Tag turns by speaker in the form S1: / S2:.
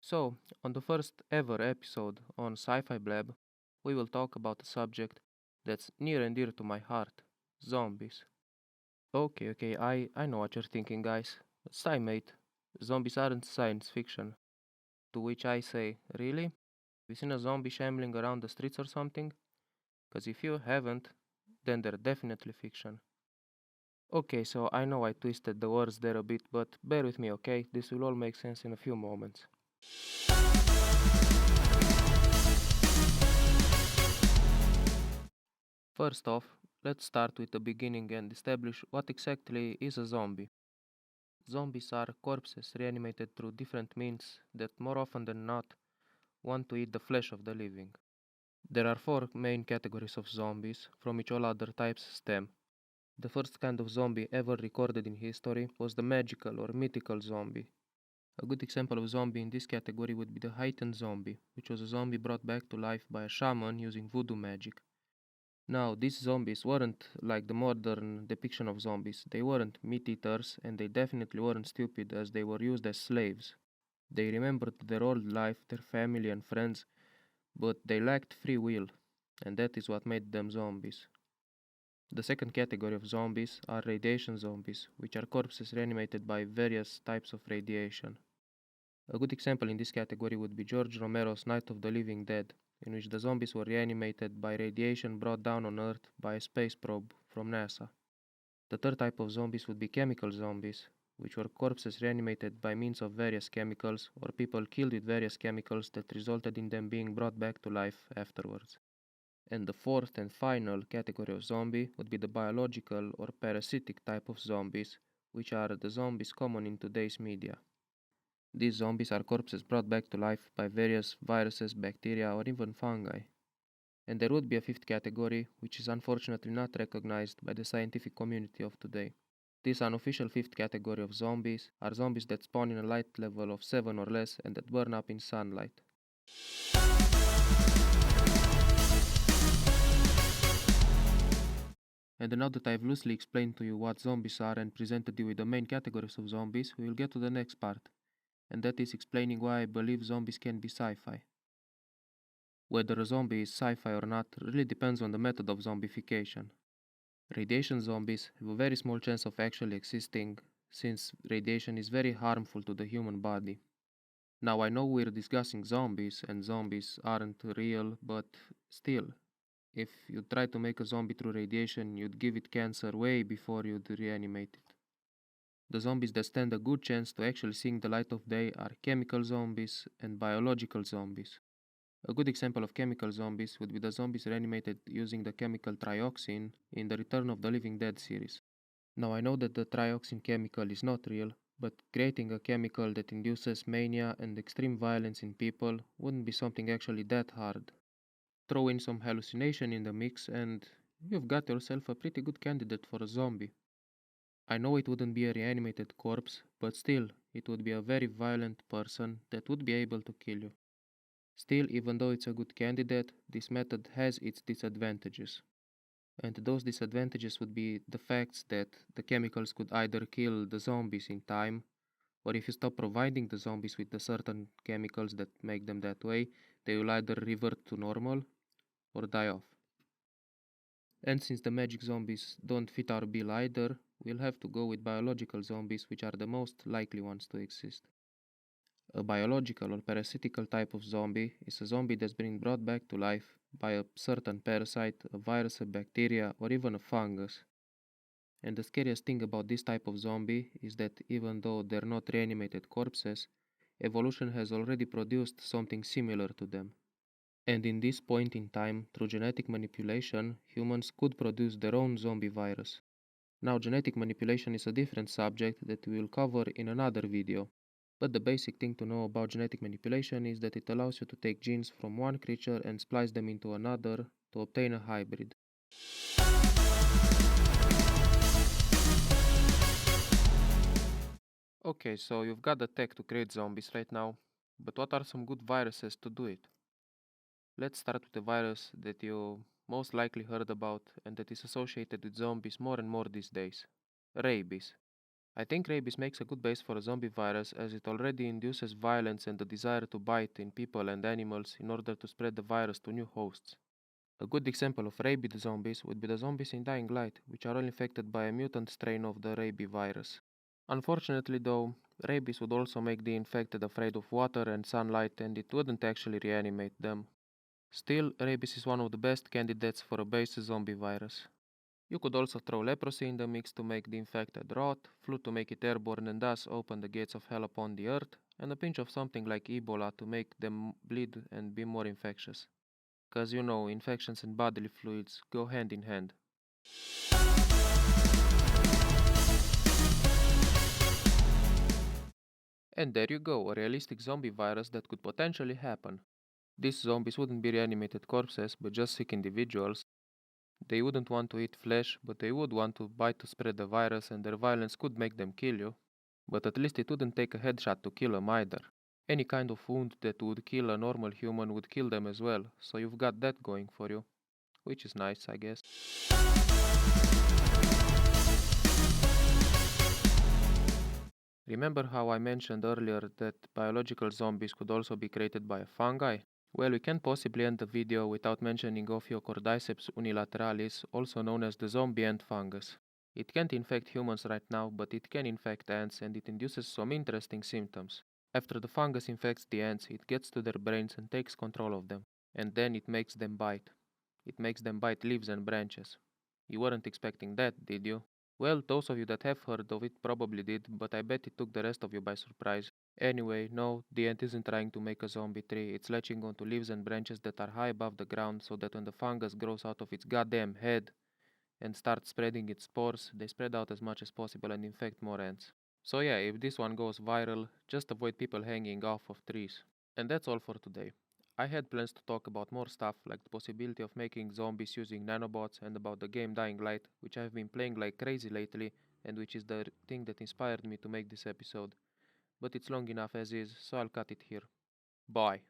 S1: So, on the first ever episode on Sci-fi Blab, we will talk about a subject that's near and dear to my heart: zombies. Okay, I know what you're thinking, guys. Sigh, mate. Zombies aren't science fiction. To which I say, really? Have you seen a zombie shambling around the streets or something? Because if you haven't, then they're definitely fiction. Okay, so I know I twisted the words there a bit, but bear with me, okay? This will all make sense in a few moments. First off, let's start with the beginning and establish what exactly is a zombie. Zombies are corpses reanimated through different means that more often than not want to eat the flesh of the living. There are four main categories of zombies from which all other types stem. The first kind of zombie ever recorded in history was the magical or mythical zombie. A good example of zombie in this category would be the heightened zombie, which was a zombie brought back to life by a shaman using voodoo magic. Now, these zombies weren't like the modern depiction of zombies. They weren't meat eaters, and they definitely weren't stupid as they were used as slaves. They remembered their old life, their family and friends, but they lacked free will, and that is what made them zombies. The second category of zombies are radiation zombies, which are corpses reanimated by various types of radiation. A good example in this category would be George Romero's Night of the Living Dead, in which the zombies were reanimated by radiation brought down on Earth by a space probe from NASA. The third type of zombies would be chemical zombies, which were corpses reanimated by means of various chemicals or people killed with various chemicals that resulted in them being brought back to life afterwards. And the fourth and final category of zombie would be the biological or parasitic type of zombies, which are the zombies common in today's media. These zombies are corpses brought back to life by various viruses, bacteria, or even fungi. And there would be a fifth category, which is unfortunately not recognized by the scientific community of today. This unofficial fifth category of zombies are zombies that spawn in a light level of 7 or less and that burn up in sunlight. And now that I've loosely explained to you what zombies are and presented you with the main categories of zombies, we will get to the next part, and that is explaining why I believe zombies can be sci-fi. Whether a zombie is sci-fi or not really depends on the method of zombification. Radiation zombies have a very small chance of actually existing, since radiation is very harmful to the human body. Now I know we're discussing zombies, and zombies aren't real, but still, if you try to make a zombie through radiation, you'd give it cancer way before you'd reanimate it. The zombies that stand a good chance to actually seeing the light of day are chemical zombies and biological zombies. A good example of chemical zombies would be the zombies reanimated using the chemical trioxin in the Return of the Living Dead series. Now I know that the trioxin chemical is not real, but creating a chemical that induces mania and extreme violence in people wouldn't be something actually that hard. Throw in some hallucination in the mix and you've got yourself a pretty good candidate for a zombie. I know it wouldn't be a reanimated corpse, but still, it would be a very violent person that would be able to kill you. Still, even though it's a good candidate, this method has its disadvantages. And those disadvantages would be the facts that the chemicals could either kill the zombies in time, or if you stop providing the zombies with the certain chemicals that make them that way, they will either revert to normal or die off. And since the magic zombies don't fit our bill either, we'll have to go with biological zombies, which are the most likely ones to exist. A biological or parasitical type of zombie is a zombie that's been brought back to life by a certain parasite, a virus, a bacteria, or even a fungus. And the scariest thing about this type of zombie is that even though they're not reanimated corpses, evolution has already produced something similar to them. And in this point in time, through genetic manipulation, humans could produce their own zombie virus. Now, genetic manipulation is a different subject that we will cover in another video. But the basic thing to know about genetic manipulation is that it allows you to take genes from one creature and splice them into another to obtain a hybrid. Okay, so you've got the tech to create zombies right now, but what are some good viruses to do it? Let's start with a virus that you most likely heard about and that is associated with zombies more and more these days: rabies. I think rabies makes a good base for a zombie virus as it already induces violence and the desire to bite in people and animals in order to spread the virus to new hosts. A good example of rabid zombies would be the zombies in Dying Light, which are all infected by a mutant strain of the rabies virus. Unfortunately, though, rabies would also make the infected afraid of water and sunlight, and it wouldn't actually reanimate them. Still, rabies is one of the best candidates for a base zombie virus. You could also throw leprosy in the mix to make the infected rot, flu to make it airborne and thus open the gates of hell upon the earth, and a pinch of something like Ebola to make them bleed and be more infectious. Cause you know, infections and bodily fluids go hand in hand. And there you go, a realistic zombie virus that could potentially happen. These zombies wouldn't be reanimated corpses, but just sick individuals. They wouldn't want to eat flesh, but they would want to bite to spread the virus, and their violence could make them kill you. But at least it wouldn't take a headshot to kill them either. Any kind of wound that would kill a normal human would kill them as well, so you've got that going for you. Which is nice, I guess. Remember how I mentioned earlier that biological zombies could also be created by a fungi? Well, we can't possibly end the video without mentioning Ophiocordyceps unilateralis, also known as the zombie ant fungus. It can't infect humans right now, but it can infect ants and it induces some interesting symptoms. After the fungus infects the ants, it gets to their brains and takes control of them. And then it makes them bite. It makes them bite leaves and branches. You weren't expecting that, did you? Well, those of you that have heard of it probably did, but I bet it took the rest of you by surprise. Anyway, no, the ant isn't trying to make a zombie tree, it's latching onto leaves and branches that are high above the ground so that when the fungus grows out of its goddamn head and starts spreading its spores, they spread out as much as possible and infect more ants. So yeah, if this one goes viral, just avoid people hanging off of trees. And that's all for today. I had plans to talk about more stuff like the possibility of making zombies using nanobots and about the game Dying Light, which I've been playing like crazy lately and which is the thing that inspired me to make this episode. But it's long enough as is, so I'll cut it here. Bye.